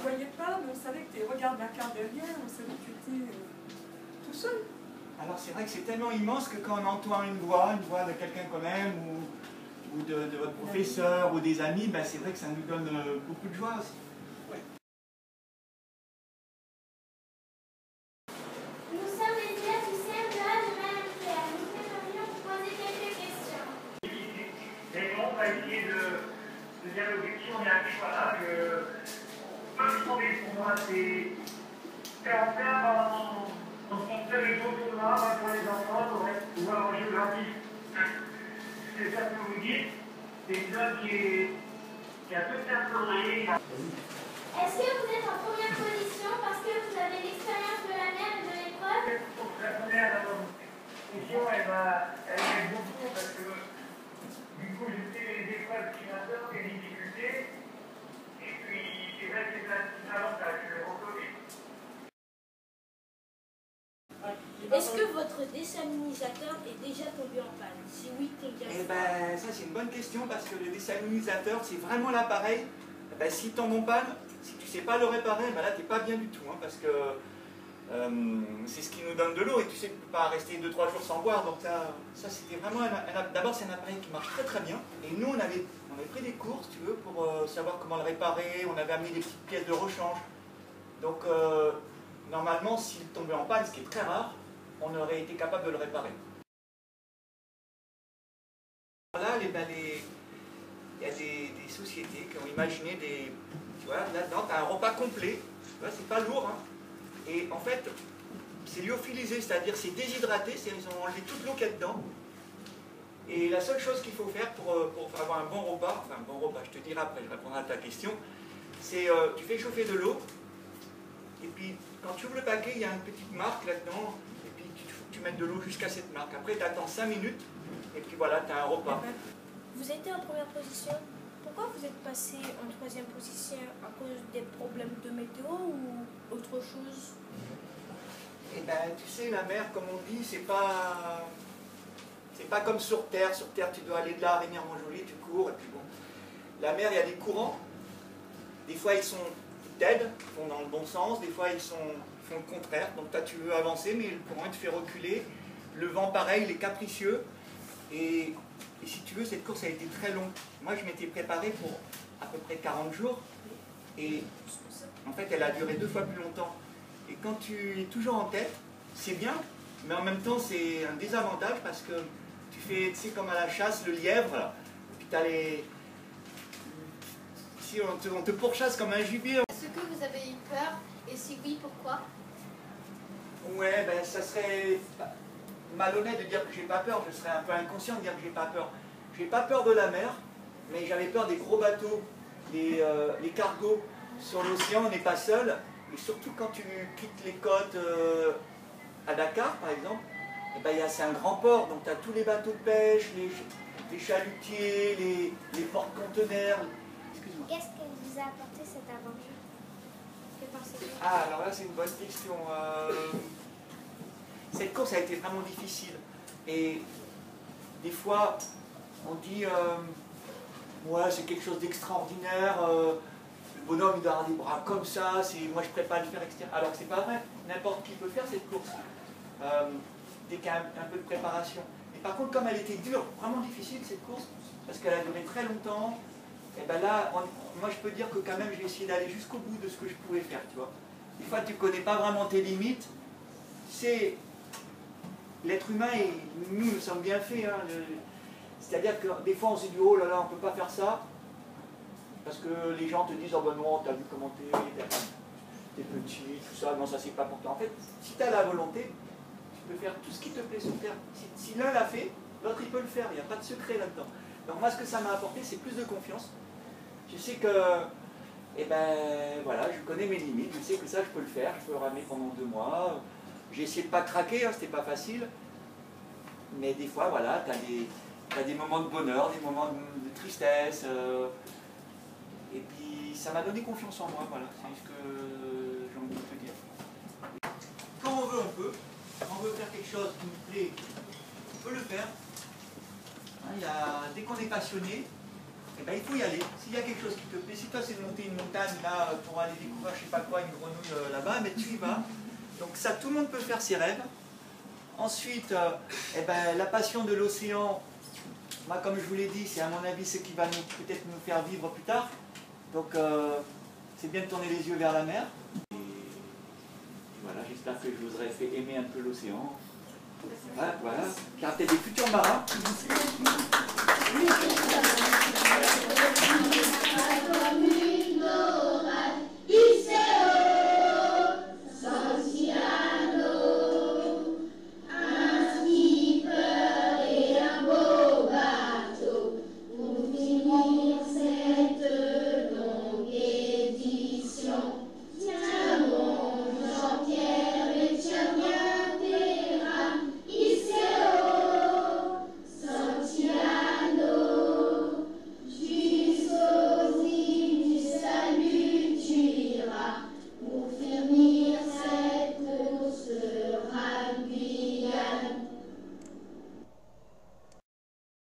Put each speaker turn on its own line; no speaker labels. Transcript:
ne voyait pas, mais on savait que tu regardes la carte derrière, on savait que tu étais tout seul.
Alors c'est vrai que c'est tellement immense que quand on entend une voix de quelqu'un qu'on aime, ou de votre professeur, ou des amis, ben c'est vrai que ça nous donne beaucoup de joie aussi. Ouais.
Nous sommes les élèves du CM2A de Madame Claire. Nous aimerions vous poser quelques questions.
Mais bon, on va essayer de dialoguer si on y arrive. Voilà, le premier pour moi, c'est en faire dans son tel et beau tournoi pour les enfants, ou en géographie. C'est ça que vous dites. C'est une zone qui a tout incorporé.
Est-ce que vous êtes en première position parce que vous avez l'expérience de la mer et de l'épreuve?
La première position, elle est beaucoup parce que du coup, je sais les épreuves qui m'attendent, les difficultés. Et puis, c'est vrai que c'est un avantage, je le reconnais.
Est-ce que votre désalinisateur est déjà tombé en panne? Si oui, combien de
Eh
fois?
ben, ça c'est une bonne question parce que le désalinisateur, c'est vraiment l'appareil. Eh ben, s'il tombe en panne, si tu ne sais pas le réparer, ben là tu n'es pas bien du tout. Hein, parce que c'est ce qui nous donne de l'eau et tu sais que tu ne peux pas rester 2-3 jours sans boire. Donc ça c'était vraiment d'abord c'est un appareil qui marche très très bien. Et nous on avait pris des cours, si tu veux, pour savoir comment le réparer. On avait amené des petites pièces de rechange. Donc normalement s'il tombait en panne, ce qui est très rare, on aurait été capable de le réparer. Là, il y a des sociétés qui ont imaginé des... Tu vois, là-dedans, tu as un repas complet, tu vois, c'est pas lourd, hein. Et en fait, c'est lyophilisé, c'est-à-dire c'est déshydraté, ils ont enlevé toute l'eau qu'il y a dedans. Et la seule chose qu'il faut faire pour avoir un bon repas, enfin un bon repas, je te dirai après, je répondrai à ta question, c'est tu fais chauffer de l'eau, et puis quand tu ouvres le paquet, il y a une petite marque là-dedans, et puis tu mets de l'eau jusqu'à cette marque. Après, tu attends 5 minutes, et puis voilà, tu as un repas.
Vous étiez en première position. Pourquoi vous êtes passé en troisième position? À cause des problèmes de météo ou autre chose?
Eh ben, tu sais, la mer, comme on dit, c'est pas comme sur Terre. Sur Terre, tu dois aller de là à Rémière-Montjoly, tu cours, et puis bon. La mer, il y a des courants. Des fois, ils t'aident, ils vont dans le bon sens. Des fois, ils font le contraire. Donc, toi, tu veux avancer, mais le courant, il te fait reculer. Le vent, pareil, il est capricieux. Et si tu veux, cette course a été très longue. Moi, je m'étais préparé pour à peu près 40 jours. Et en fait, elle a duré 2 fois plus longtemps. Et quand tu es toujours en tête, c'est bien, mais en même temps, c'est un désavantage parce que tu fais, tu sais, comme à la chasse, le lièvre, là, et puis tu as les... Si on te pourchasse comme un gibier.
Est-ce que vous avez eu peur? Et si oui, pourquoi?
Ouais, ben ça serait malhonnête de dire que j'ai pas peur, je serais un peu inconscient de dire que j'ai pas peur. J'ai pas peur de la mer, mais j'avais peur des gros bateaux, les cargos. Sur l'océan, on n'est pas seul, et surtout quand tu quittes les côtes à Dakar, par exemple, eh ben, c'est un grand port, donc tu as tous les bateaux de pêche, les chalutiers, les porte-conteneurs. Excuse-moi.
Qu'est-ce que vous a apporté cette aventure? Que pensez-vous?
Ah, alors là, c'est une bonne question. Cette course a été vraiment difficile. Et des fois, on dit ouais, c'est quelque chose d'extraordinaire. Le bonhomme, il doit avoir des bras comme ça. Moi, je ne pourrais pas le faire, etc. Alors que c'est pas vrai. N'importe qui peut faire cette course. Dès qu'il y a un peu de préparation. Et par contre, comme elle était dure, vraiment difficile cette course, parce qu'elle a duré très longtemps, et ben là, moi je peux dire que quand même j'ai essayé d'aller jusqu'au bout de ce que je pouvais faire, tu vois. Des fois tu ne connais pas vraiment tes limites. C'est l'être humain, et nous sommes bien faits. Hein, c'est-à-dire que des fois on se dit oh là là, on ne peut pas faire ça, parce que les gens te disent oh ben non, t'as vu comment t'es petit, tout ça, non ça c'est pas pour toi. En fait, si tu as la volonté, tu peux faire tout ce qui te plaît sur Terre. Si l'un l'a fait, l'autre il peut le faire, il n'y a pas de secret là-dedans. Donc moi ce que ça m'a apporté, c'est plus de confiance. Je sais que, eh ben voilà, je connais mes limites, je sais que ça je peux le faire, je peux ramer pendant 2 mois. J'ai essayé de ne pas craquer, hein, c'était pas facile. Mais des fois, voilà, t'as des moments de bonheur, des moments de tristesse. Et puis ça m'a donné confiance en moi, voilà, c'est ce que j'ai envie de te dire. Quand on veut, on peut. Quand on veut faire quelque chose qui nous plaît, on peut le faire. Hein, dès qu'on est passionné, eh ben, il faut y aller. S'il y a quelque chose qui te plaît, si toi c'est de monter une montagne là pour aller découvrir je sais pas quoi, une grenouille là-bas, mais tu y vas. Donc ça, tout le monde peut faire ses rêves. Ensuite, eh ben, la passion de l'océan, moi comme je vous l'ai dit, c'est à mon avis ce qui va peut-être nous faire vivre plus tard. Donc c'est bien de tourner les yeux vers la mer. Et voilà, j'espère que je vous aurai fait aimer un peu l'océan. Voilà, car t'es des futurs marins.
Oui.